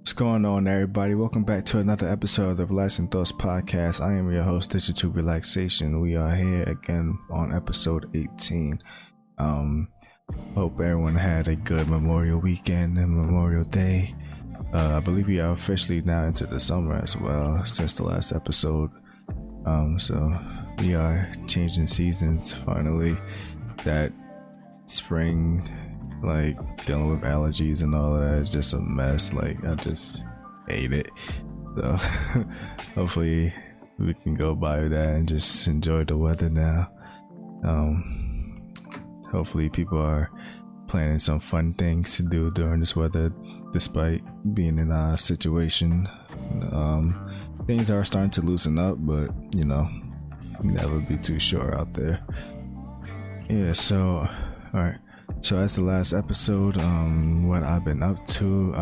What's going on, everybody? Welcome back to another episode of the Relaxing Thoughts Podcast. I am your host, Digital Relaxation. We are here again on episode 18. Hope everyone had a good Memorial Weekend and Memorial Day. I believe we are officially now into the summer as well since the last episode. So we are changing seasons finally. That spring, like dealing with allergies and all of that, is just a mess. Like, I just hate it. So hopefully we can go by that and just enjoy the weather now. Hopefully people are planning some fun things to do during this weather, despite being in a situation. Things are starting to loosen up, but you know, never be too sure out there. Yeah, so alright. So that's the last episode. What I've been up to.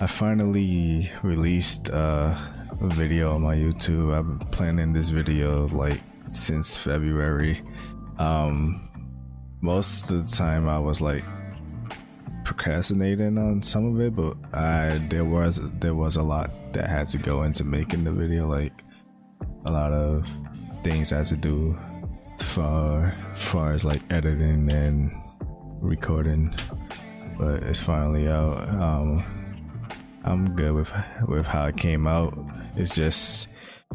I finally released a video on my YouTube. I've been planning this video like since February. Most of the time I was like procrastinating on some of it, but there was a lot that had to go into making the video. Like a lot of things I had to do far as like editing and recording, but it's finally out. I'm good with how it came out. It's just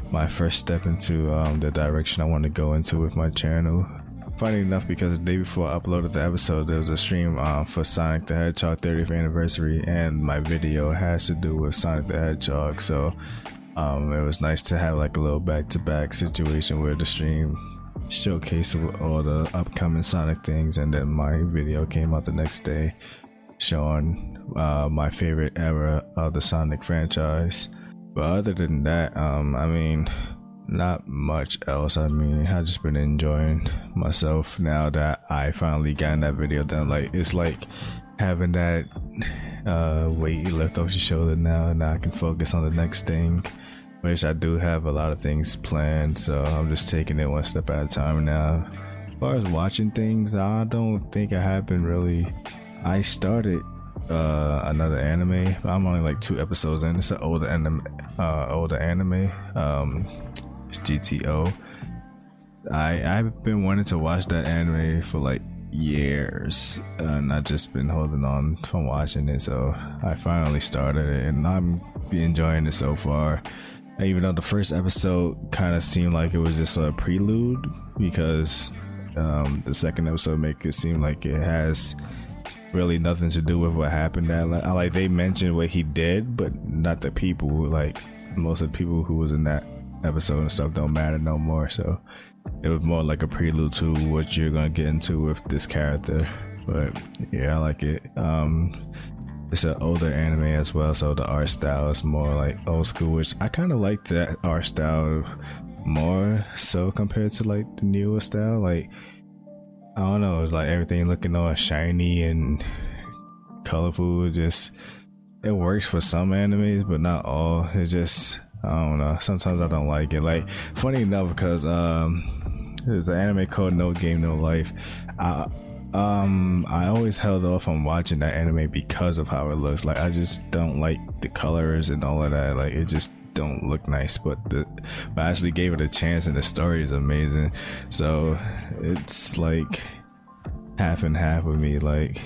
my first step into the direction I want to go into with my channel. Funny enough, because the day before I uploaded the episode, there was a stream for Sonic the Hedgehog 30th anniversary, and my video has to do with Sonic the Hedgehog, so it was nice to have like a little back-to-back situation where the stream showcased all the upcoming Sonic things, and then my video came out the next day showing my favorite era of the Sonic franchise. But other than that, I mean, not much else. I mean, I've just been enjoying myself now that I finally got that video done. Like, it's like having that weight lift off your shoulder now, and I can focus on the next thing, which I do have a lot of things planned, so I'm just taking it one step at a time now. As far as watching things, I don't think I have been really. I started another anime. I'm only like 2 episodes in. It's an older anime. It's GTO. I've been wanting to watch that anime for like years, and I've just been holding on from watching it, so I finally started it, and I'm enjoying it so far. Even though the first episode kind of seemed like it was just a prelude, because the second episode make it seem like it has really nothing to do with what happened. Like they mentioned what he did, but not the people. Like most of the people who was in that episode and stuff don't matter no more. So it was more like a prelude to what you're gonna get into with this character. But yeah, I like it. It's an older anime as well, so the art style is more like old school, which I kind of like that art style more so compared to like the newer style. Like, I don't know, it's like everything looking all shiny and colorful. It works for some animes, but not all. It's just, I don't know, sometimes I don't like it. Like, funny enough, because there's an anime called No Game No Life. I always held off on watching that anime because of how it looks. Like, I just don't like the colors and all of that. Like, it just don't look nice. But I actually gave it a chance, and the story is amazing. So it's like half and half with me. Like,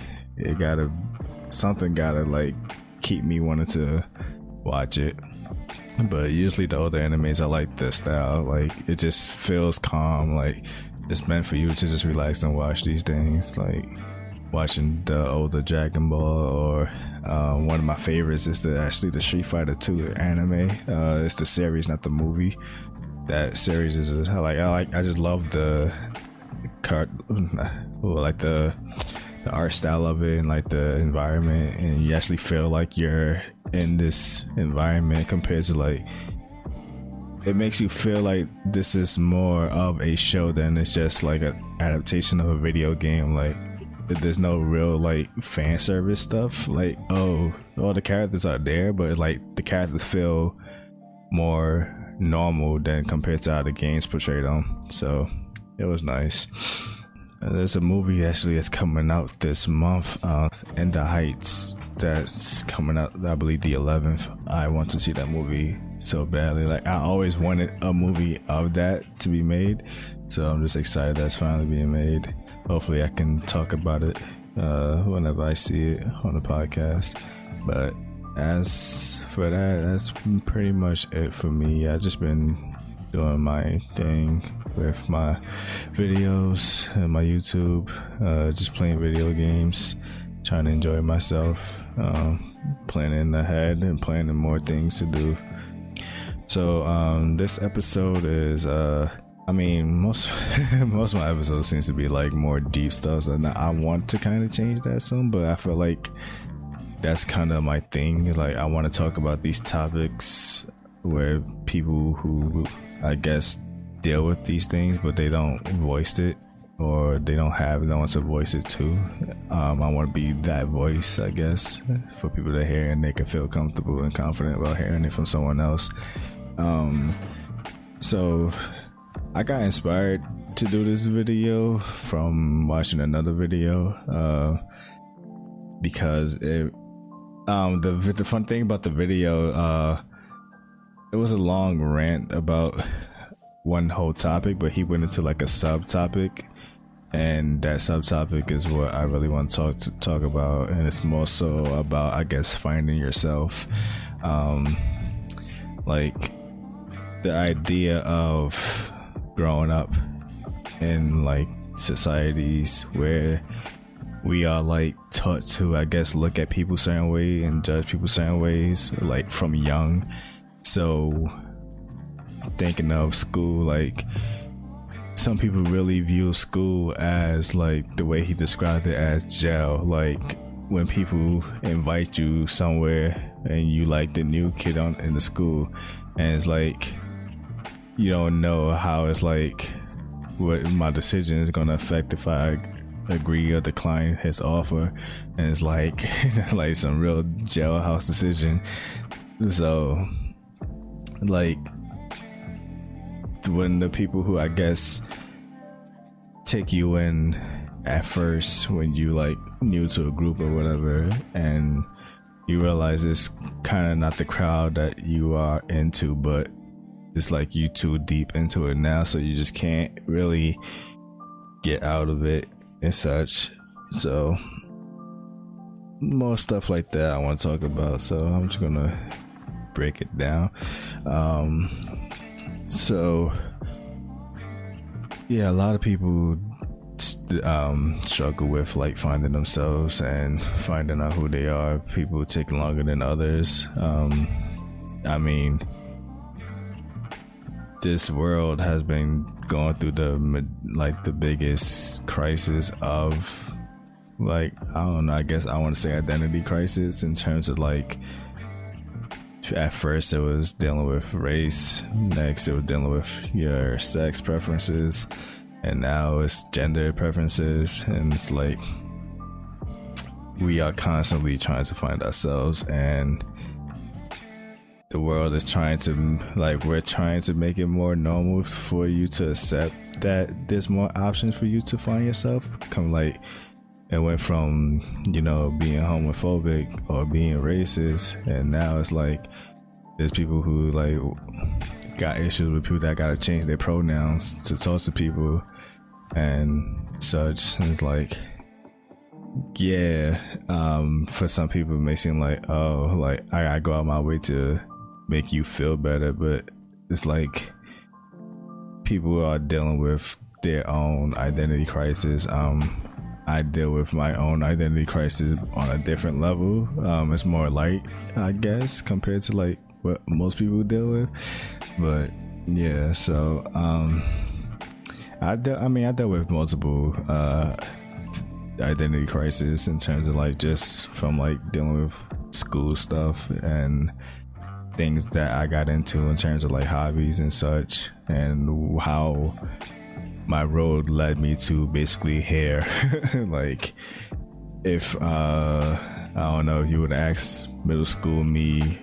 something gotta like keep me wanting to watch it. But usually the older animes, I like this style. Like, it just feels calm. Like, it's meant for you to just relax and watch these things, like watching the older Dragon Ball, or one of my favorites is actually the Street Fighter 2 anime. It's the series, not the movie. That series is I just love the art style of it, and like the environment, and you actually feel like you're in this environment compared to like, it makes you feel like this is more of a show than it's just like an adaptation of a video game. Like, there's no real like fan service stuff. Like, oh, all the characters are there, but like the characters feel more normal than compared to how the games portray them. So it was nice. There's a movie actually that's coming out this month, In the Heights. that's coming out, I believe the 11th. I want to see that movie so badly. Like, I always wanted a movie of that to be made, so I'm just excited that's finally being made. Hopefully I can talk about it whenever I see it on the podcast. But as for that, that's pretty much it for me. I've just been doing my thing with my videos and my YouTube, just playing video games, trying to enjoy myself, planning ahead and planning more things to do. So this episode is most most of my episodes seems to be like more deep stuff, so I want to kind of change that soon, but I feel like that's kind of my thing. Like, I want to talk about these topics where people who, I guess, deal with these things but they don't voice it, or they don't have no one to voice it to. I want to be that voice, I guess, for people to hear, and they can feel comfortable and confident about hearing it from someone else. So I got inspired to do this video from watching another video, because the fun thing about the video, it was a long rant about one whole topic, but he went into like a subtopic, and that subtopic is what I really want to talk about, and it's more so about, I guess, finding yourself. Like, the idea of growing up in like societies where we are like taught to, I guess, look at people certain way and judge people certain ways, like from young. So thinking of school, like, some people really view school as like the way he described it, as jail. Like, when people invite you somewhere and you like the new kid in the school, and it's like, you don't know how it's like, what my decision is going to affect if I agree or decline his offer, and it's like like some real jailhouse decision. So like, when the people who, I guess, take you in at first when you like new to a group or whatever, and you realize it's kind of not the crowd that you are into, but it's like you too deep into it now, so you just can't really get out of it and such. So more stuff like that I want to talk about, so I'm just gonna break it down. So yeah, a lot of people struggle with like finding themselves and finding out who they are. People take longer than others. I mean, this world has been going through the biggest crisis of, like, I don't know, I guess I want to say identity crisis, in terms of like, at first it was dealing with race, next it was dealing with your sex preferences, and now it's gender preferences. And it's like, we are constantly trying to find ourselves, and the world is trying to, like, we're trying to make it more normal for you to accept that there's more options for you to find yourself. Come, like, it went from, you know, being homophobic or being racist, and now it's like there's people who like got issues with people that gotta change their pronouns to talk to people and such. And it's like, yeah, for some people it may seem like, oh, like I go out my way to make you feel better, but it's like people are dealing with their own identity crisis. I deal with my own identity crisis on a different level. It's more light, I guess, compared to like what most people deal with. But yeah, so I dealt with multiple identity crisis, in terms of like just from like dealing with school stuff and things that I got into in terms of like hobbies and such, and how my road led me to basically hair. Like, if I don't know, if you would ask middle school me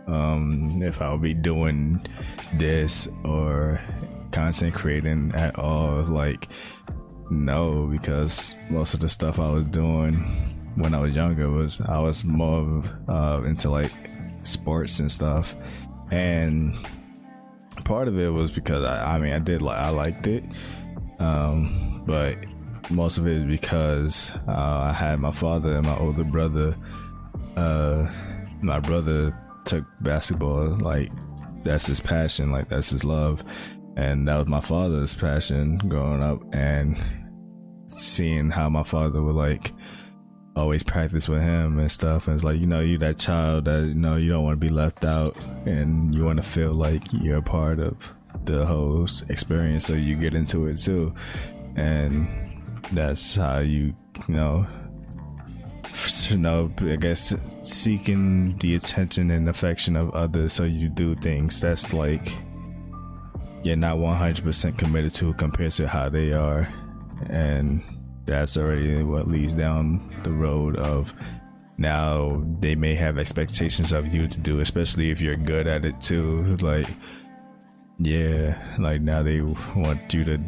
if I would be doing this or content creating at all, like, no, because most of the stuff I was doing when I was younger was I was more into like sports and stuff, and part of it was because I liked it, but most of it is because I had my father and my older brother. My brother took basketball, like that's his passion, like that's his love, and that was my father's passion growing up. And seeing how my father would like always practice with him and stuff, and it's like, you that child that you don't want to be left out, and you want to feel like you're a part of the whole experience, so you get into it too. And that's how I guess seeking the attention and affection of others, so you do things that's like you're not 100% committed to compared to how they are. And that's already what leads down the road of now they may have expectations of you to do, especially if you're good at it too. Like, yeah, like now they want you to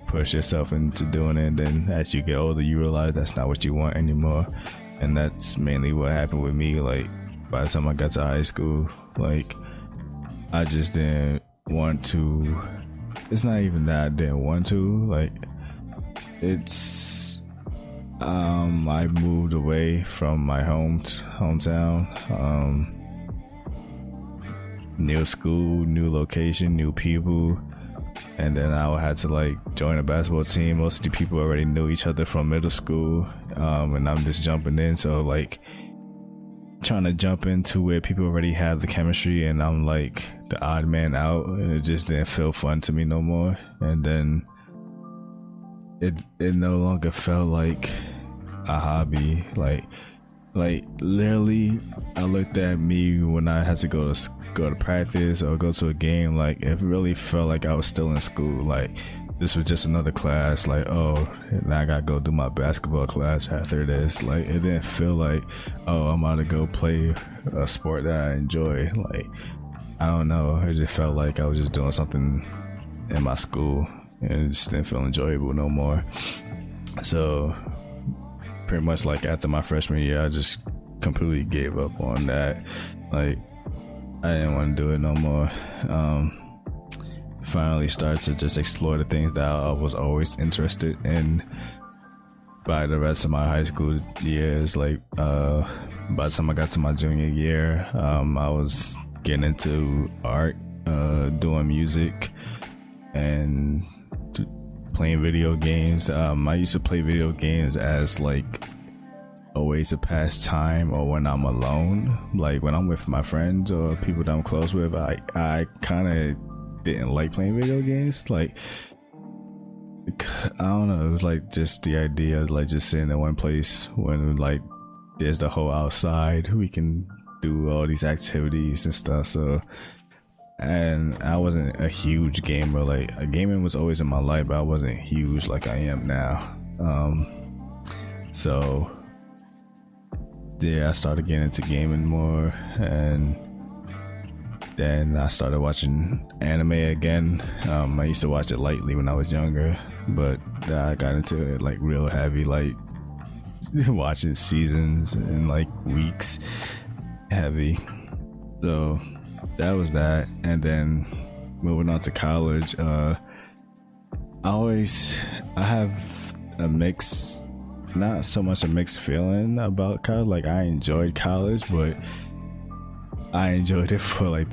push yourself into doing it, and then as you get older you realize that's not what you want anymore. And that's mainly what happened with me. Like, by the time I got to high school, like I just didn't want to. It's not even that I didn't want to, like it's I moved away from my hometown, new school, new location, new people, and then I had to like join a basketball team. Most of the people already knew each other from middle school, and I'm just jumping in, so like trying to jump into where people already have the chemistry and I'm like the odd man out, and it just didn't feel fun to me no more. And then it no longer felt like a hobby. Like literally I looked at me when I had to go to practice or go to a game, like it really felt like I was still in school. Like this was just another class, like, oh, now I gotta go do my basketball class after this. Like it didn't feel like, oh, I'm about to go play a sport that I enjoy. Like, I don't know, it just felt like I was just doing something in my school, and it just didn't feel enjoyable no more. So pretty much like after my freshman year, I just completely gave up on that. Like I didn't want to do it no more. Finally started to just explore the things that I was always interested in. By the rest of my high school years, like by the time I got to my junior year, I was getting into art, doing music, and playing video games. I used to play video games as like a way to pass time, or when I'm alone. Like when I'm with my friends or people that I'm close with, I kind of didn't like playing video games. Like I don't know, it was like just the idea of like just sitting in one place when like there's the whole outside, we can do all these activities and stuff. So, and I wasn't a huge gamer. Like gaming was always in my life, but I wasn't huge like I am now. So yeah, I started getting into gaming more, and then I started watching anime again. I used to watch it lightly when I was younger, but I got into it like real heavy, like watching seasons and like weeks heavy. So that was that. And then moving on to college, I have a mix, not so much a mixed feeling about college. Like I enjoyed college, but I enjoyed it for like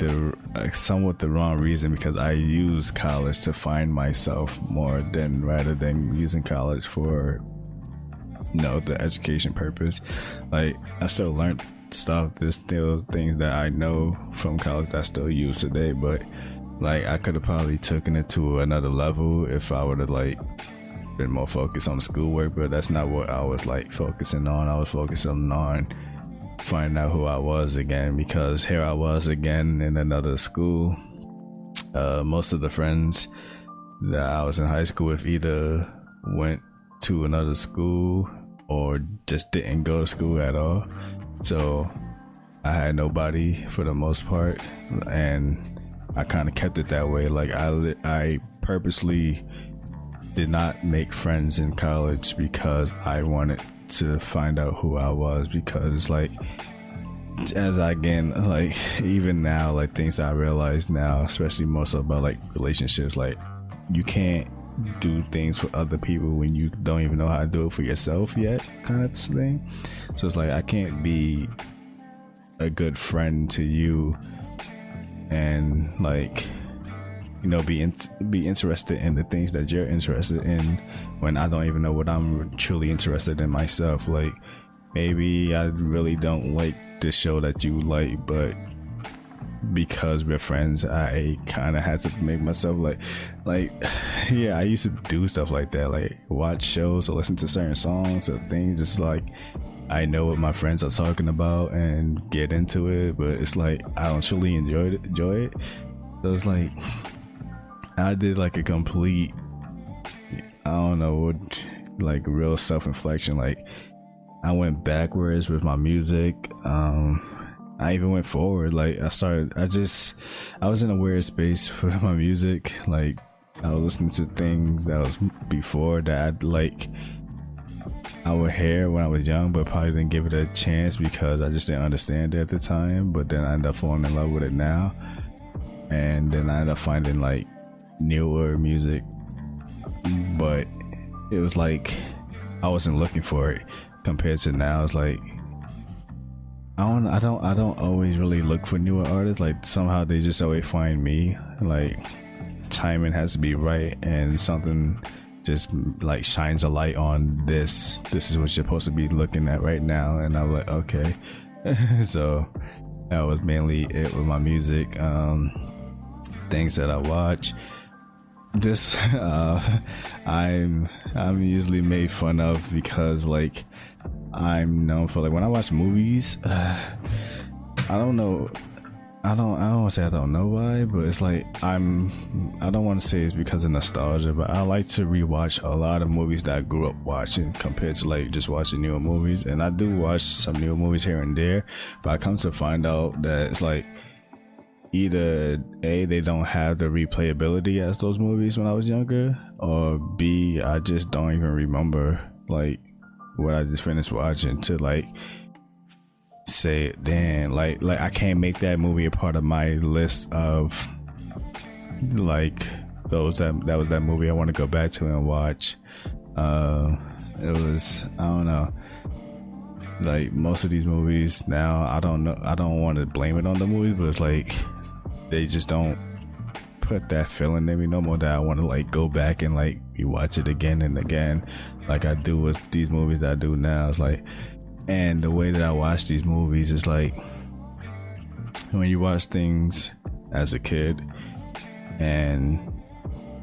somewhat the wrong reason, because I used college to find myself more rather than using college for the education purpose. Like I still learned stuff, there's still things that I know from college that I still use today, but like I could have probably taken it to another level if I would have like been more focused on schoolwork. But that's not what I was like focusing on. I was focusing on finding out who I was again, because here I was again in another school. Most of the friends that I was in high school with either went to another school or just didn't go to school at all. So I had nobody for the most part, and I kind of kept it that way. Like I purposely did not make friends in college because I wanted to find out who I was, because like as I again, like even now, like things I realize now, especially more so about like relationships, like you can't do things for other people when you don't even know how to do it for yourself yet, kind of thing. So it's like I can't be a good friend to you and like, you know, be interested in the things that you're interested in when I don't even know what I'm truly interested in myself. Like maybe I really don't like this show that you like, but because we're friends, I kind of had to make myself like yeah, I used to do stuff like that, like watch shows or listen to certain songs or things. It's like I know what my friends are talking about and get into it, but it's like I don't truly enjoy it. So it's like I did like a complete, I don't know what, like real self-reflection. Like I went backwards with my music. I even went forward. Like I was in a weird space with my music. Like I was listening to things that was before that I would hear when I was young, but probably didn't give it a chance because I just didn't understand it at the time. But then I ended up falling in love with it now, and then I ended up finding like newer music, but it was like I wasn't looking for it compared to now. It's like I don't always really look for newer artists. Like somehow they just always find me. Like timing has to be right, and something just like shines a light on this is what you're supposed to be looking at right now. And I'm like, okay. So that was mainly it with my music. Things that I watch. This I'm usually made fun of because like I'm known for, like, when I watch movies, I don't want to say I don't know why, but it's like I don't want to say it's because of nostalgia, but I like to rewatch a lot of movies that I grew up watching compared to like just watching newer movies. And I do watch some newer movies here and there, but I come to find out that it's like either A, they don't have the replayability as those movies when I was younger, or B, I just don't even remember like what I just finished watching to like say, damn, like I can't make that movie a part of my list of like those that was that movie I want to go back to and watch. It was, I don't know, like most of these movies now, I don't want to blame it on the movies, but it's like they just don't put that feeling in me no more that I want to like go back and like rewatch it again and again like I do with these movies that I do now. It's like, and the way that I watch these movies is like when you watch things as a kid and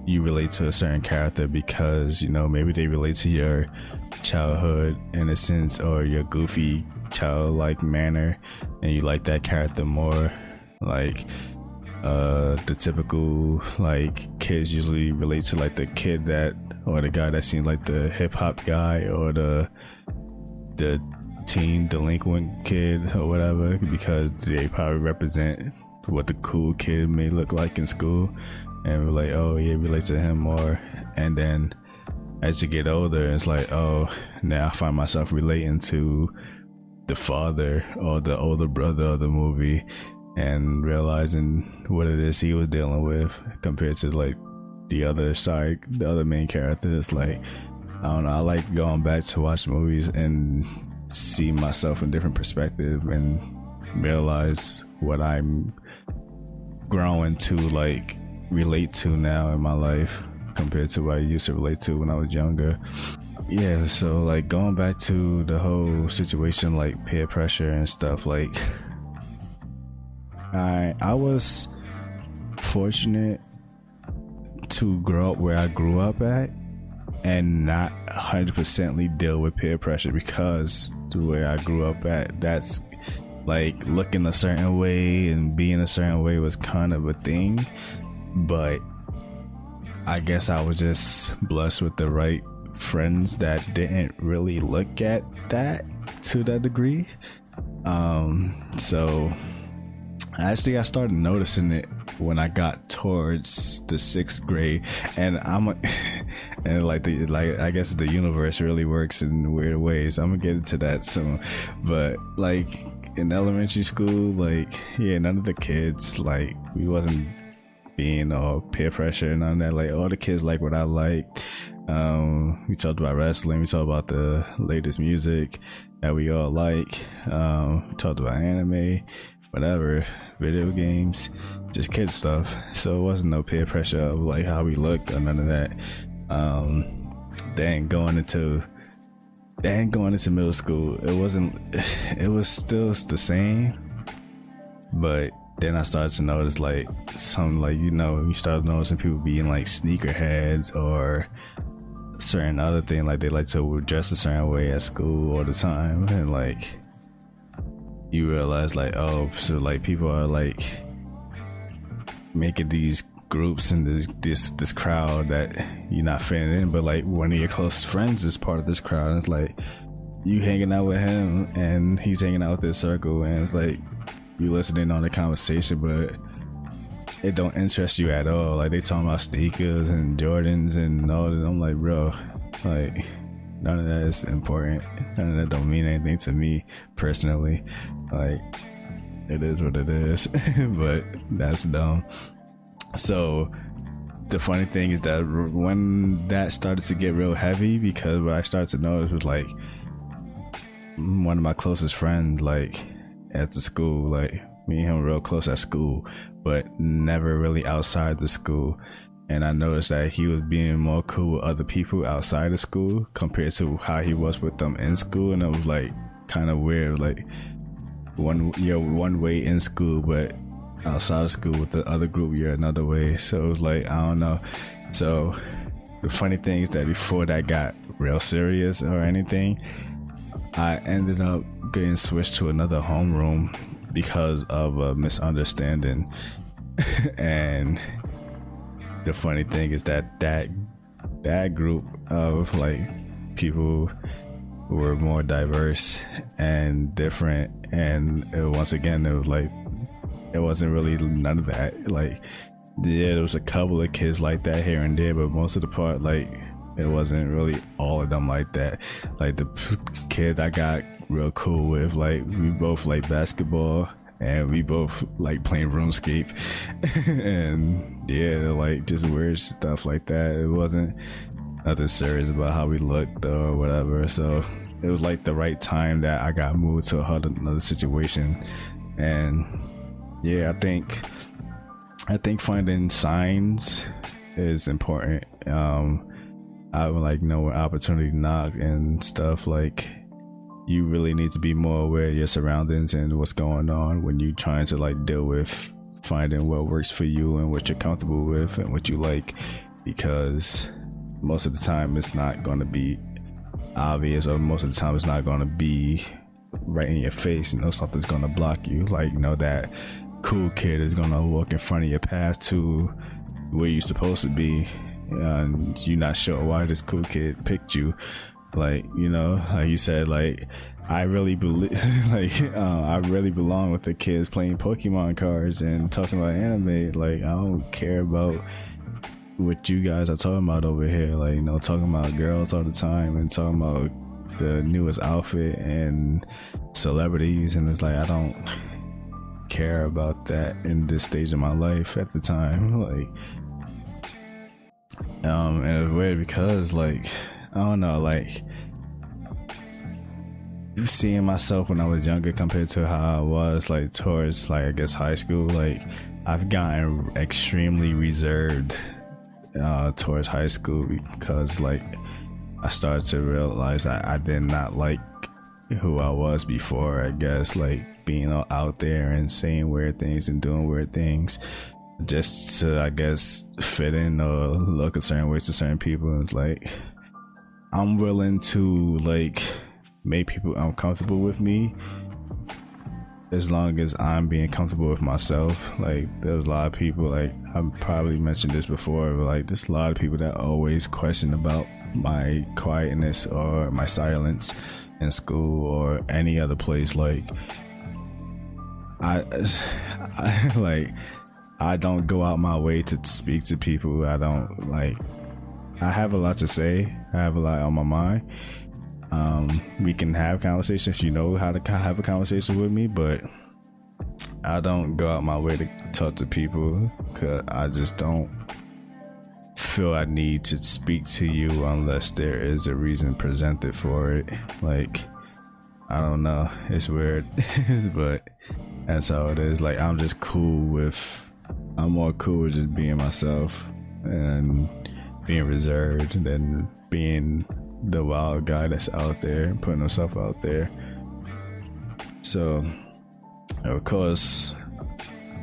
you relate to a certain character because, you know, maybe they relate to your childhood innocence or your goofy childlike manner, and you like that character more. Like the typical like kids usually relate to like the kid that, or the guy that seems like the hip-hop guy, or the teen delinquent kid or whatever, because they probably represent what the cool kid may look like in school, and we're like, oh yeah, relate to him more. And then as you get older, it's like, oh, now I find myself relating to the father or the older brother of the movie, and realizing what it is he was dealing with compared to like the other side, the other main character. It's like, I don't know, I like going back to watch movies and see myself in different perspective and realize what I'm growing to like relate to now in my life compared to what I used to relate to when I was younger. Yeah, so like going back to the whole situation, like peer pressure and stuff, like I was fortunate to grow up where I grew up at and not 100% deal with peer pressure, because the way I grew up at, that's like looking a certain way and being a certain way was kind of a thing. But I guess I was just blessed with the right friends that didn't really look at that to that degree. So actually I started noticing it when I got towards the 6th grade, and And like I guess the universe really works in weird ways. I'm gonna get into that soon. But like in elementary school, like yeah, none of the kids, like we wasn't being all peer pressure and none of that. Like all the kids like what I like. We talked about wrestling, we talked about the latest music that we all like. We talked about anime, whatever, video games, just kid stuff. So it wasn't no peer pressure of like how we looked or none of that. Then going into middle school, it was still the same, but then I started to notice like some, like, you know, you started noticing people being like sneakerheads or certain other thing, like they like to dress a certain way at school all the time, and like you realize like, oh, so like people are like making these groups and this crowd that you're not fitting in, but like one of your closest friends is part of this crowd, and it's like you hanging out with him and he's hanging out with this circle, and it's like you listening on the conversation, but it don't interest you at all. Like they talking about sneakers and Jordans and all that. I'm like, bro, like none of that is important. None of that don't mean anything to me personally. Like it is what it is. But that's dumb. So the funny thing is that when that started to get real heavy, because what I started to notice was like one of my closest friends, like at the school, like me and him were real close at school, but never really outside the school. And I noticed that he was being more cool with other people outside of school compared to how he was with them in school. And it was like kind of weird, like you're one way in school, but outside of school with the other group you're another way. So it was like, I don't know. So the funny thing is that before that got real serious or anything, I ended up getting switched to another homeroom because of a misunderstanding. And the funny thing is that that group of like people were more diverse and different, and once again it was like it wasn't really none of that. Like yeah, there was a couple of kids like that here and there, but most of the part, like it wasn't really all of them like that. Like the kid I got real cool with, like we both like basketball and we both like playing RuneScape and yeah, like just weird stuff like that. It wasn't nothing serious about how we looked or whatever. So it was like the right time that I got moved to another situation. And yeah, I think finding signs is important. I would like know when opportunity knock and stuff. Like you really need to be more aware of your surroundings and what's going on when you trying to like deal with finding what works for you and what you're comfortable with and what you like, because most of the time it's not going to be obvious, or most of the time it's not going to be right in your face. You know, something's going to block you. Like, you know, that cool kid is going to walk in front of your path to where you're supposed to be, and you're not sure why this cool kid picked you. Like, you know, like you said, like I really believe like I really belong with the kids playing Pokemon cards and talking about anime. Like I don't care about what you guys are talking about over here, like, you know, talking about girls all the time and talking about the newest outfit and celebrities, and it's like I don't care about that in this stage of my life at the time. Like and it's weird because like I don't know, like seeing myself when I was younger compared to how I was like towards like I guess high school, like I've gotten extremely reserved towards high school because like I started to realize I did not like who I was before, I guess, like being all out there and saying weird things and doing weird things just to, I guess, fit in or look a certain ways to certain people. And it's like I'm willing to like make people uncomfortable with me as long as I'm being comfortable with myself. Like there's a lot of people, like I've probably mentioned this before, but like there's a lot of people that always question about my quietness or my silence in school or any other place. Like I like I don't go out my way to speak to people. I don't like I have a lot to say. I have a lot on my mind. We can have conversations if you know how to have a conversation with me, but I don't go out my way to talk to people because I just don't feel I need to speak to you unless there is a reason presented for it. Like, I don't know, it's weird, but that's how it is. Like, I'm more cool with just being myself and being reserved than being the wild guy that's out there and putting himself out there. So of course,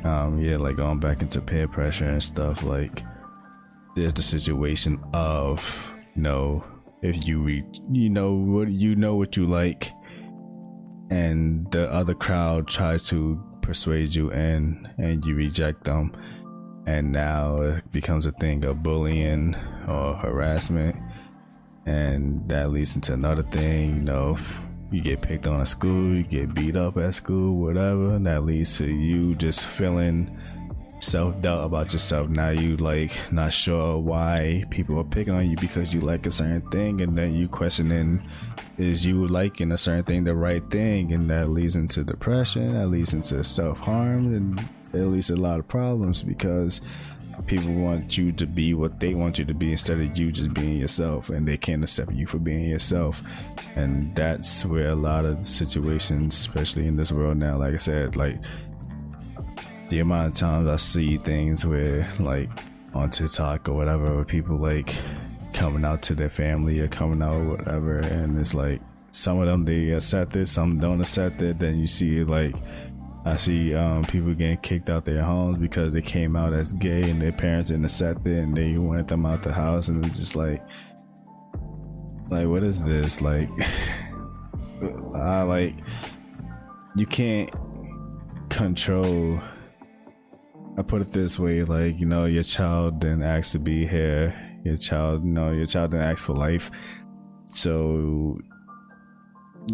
like going back into peer pressure and stuff, like there's the situation of, if you know what you like, and the other crowd tries to persuade you in, and you reject them, and now it becomes a thing of bullying or harassment, and that leads into another thing. You get picked on at school, you get beat up at school, whatever, and that leads to you just feeling self-doubt about yourself. Now you like not sure why people are picking on you because you like a certain thing, and then you questioning, is you liking a certain thing the right thing? And that leads into depression, that leads into self-harm, and it leads to a lot of problems because people want you to be what they want you to be instead of you just being yourself, and they can't accept you for being yourself. And that's where a lot of situations, especially in this world now, like I said, like the amount of times I see things where, like on TikTok or whatever, where people like coming out to their family or coming out or whatever, and it's like some of them they accept it, some don't accept it. Then you see like I see people getting kicked out their homes because they came out as gay and their parents didn't accept it and they wanted them out the house, and it's just like what is this? Like you can't control. I put it this way, like, your child didn't ask to be here. Your child didn't ask for life. So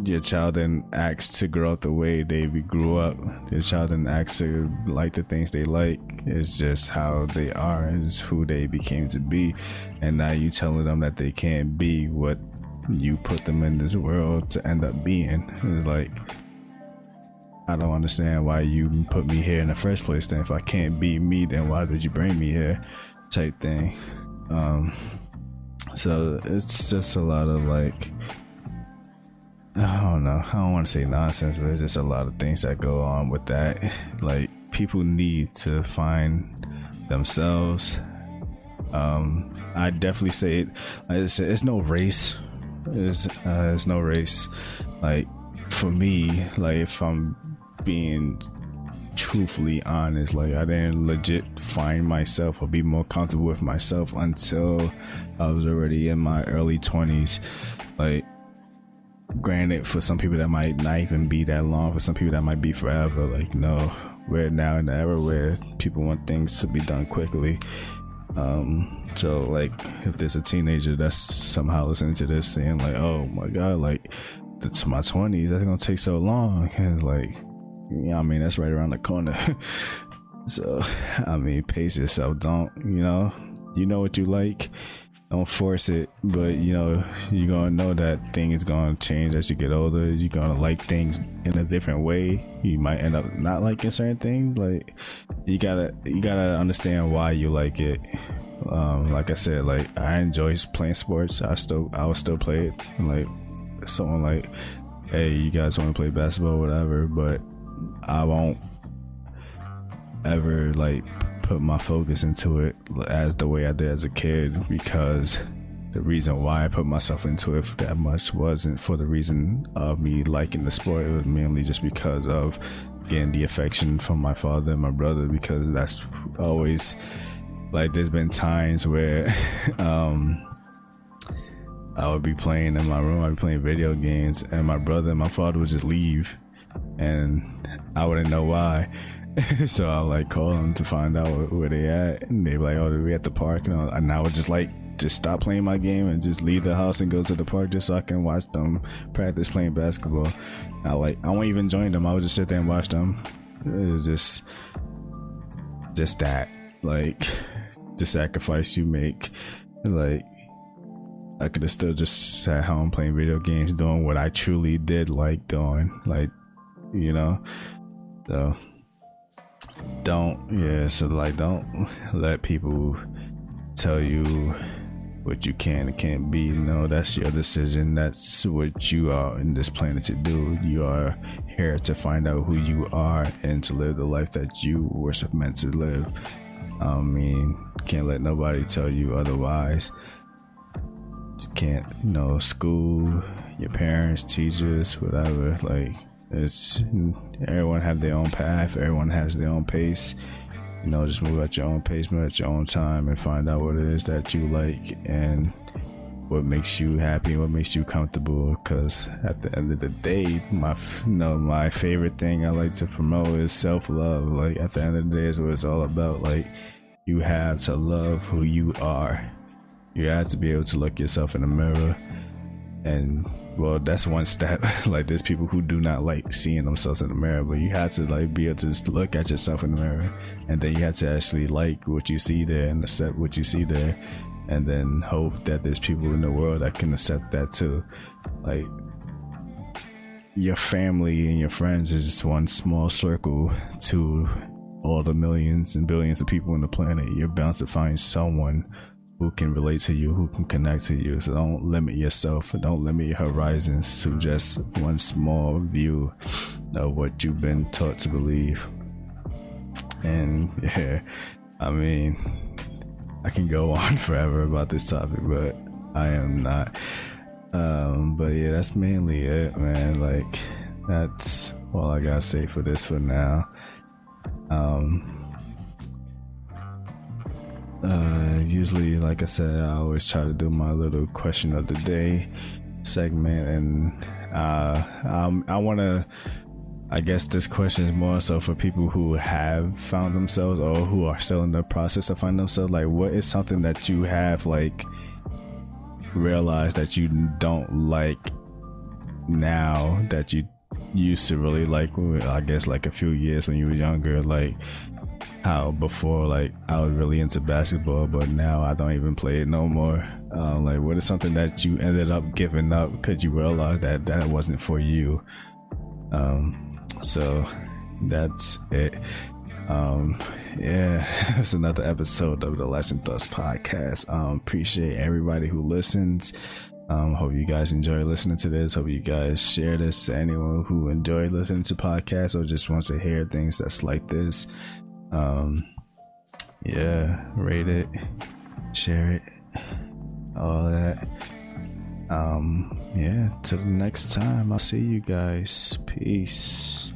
your child didn't ask to grow up the way they grew up. Your child didn't ask to like the things they like. It's just how they are. It's who they became to be. And now you telling them that they can't be what you put them in this world to end up being. It's like, I don't understand why you put me here in the first place. Then if I can't be me, then why did you bring me here? Type thing. So it's just a lot of like, I don't know, I don't want to say nonsense, but it's just a lot of things that go on with that. Like, people need to find themselves. I definitely say it, like I said, it's no race. It's no race. Like, for me, like, if I'm being truthfully honest, like, I didn't legit find myself or be more comfortable with myself until I was already in my early 20s. Like, granted, for some people that might not even be that long, for some people that might be forever. Like, we're now in the era where people want things to be done quickly. So like, if there's a teenager that's somehow listening to this saying like, oh my god, like, that's my 20s, that's gonna take so long, and like, that's right around the corner. So pace yourself. Don't, you know what you like, don't force it, but you're gonna know that thing is gonna change as you get older. You're gonna like things in a different way. You might end up not liking certain things. Like, you gotta understand why you like it. Like I said, like, I enjoy playing sports. I will still play it. Like, someone like, hey, you guys want to play basketball, whatever, but I won't ever like put my focus into it as the way I did as a kid, because the reason why I put myself into it that much wasn't for the reason of me liking the sport. It was mainly just because of getting the affection from my father and my brother, because that's always, like, there's been times where I would be playing in my room, I'd be playing video games, and my brother and my father would just leave, and I wouldn't know why. So I'll like call them to find out where they at, and they'd be like, oh, we at the park, and I would just stop playing my game and just leave the house and go to the park just so I can watch them practice playing basketball. I won't even join them, I would just sit there and watch them. It was just that, like, the sacrifice you make. Like, I could have still just sat home playing video games, doing what I truly did like doing, like, you know. So don't let people tell you what you can and can't be. No, that's your decision. That's what you are in this planet to do. You are here to find out who you are and to live the life that you were meant to live. I mean, can't let nobody tell you otherwise. You can't, school, your parents, teachers, whatever. Like, it's everyone have their own path. Everyone has their own pace. Just move at your own pace, move at your own time, and find out what it is that you like and what makes you happy and what makes you comfortable. Because at the end of the day, my favorite thing I like to promote is self-love. Like, at the end of the day is what it's all about. Like, you have to love who you are. You have to be able to look yourself in the mirror, and well, that's one step. Like, there's people who do not like seeing themselves in the mirror, but you have to like be able to just look at yourself in the mirror, and then you have to actually like what you see there and accept what you see there, and then hope that there's people in the world that can accept that too. Like, your family and your friends is just one small circle to all the millions and billions of people on the planet. You're bound to find someone who can relate to you, who can connect to you. So don't limit yourself, don't limit your horizons to just one small view of what you've been taught to believe. And yeah, I mean, I can go on forever about this topic, but I am not. But yeah, that's mainly it, man. Like, that's all I gotta say for this for now. Usually, like I said, I always try to do my little question of the day segment, and I want to, I guess this question is more so for people who have found themselves or who are still in the process of finding themselves. Like, what is something that you have like realized that you don't like now that you used to really like, I guess, like a few years when you were younger? Like, how before, like, I was really into basketball, but now I don't even play it no more. Like, what is something that you ended up giving up because you realized that wasn't for you? So that's it. Yeah, it's another episode of the Lesson Thoughts podcast. Appreciate everybody who listens. Hope you guys enjoy listening to this. Hope you guys share this to anyone who enjoyed listening to podcasts or just wants to hear things that's like this. Yeah, rate it, share it, all that. Yeah, till the next time, I'll see you guys. Peace.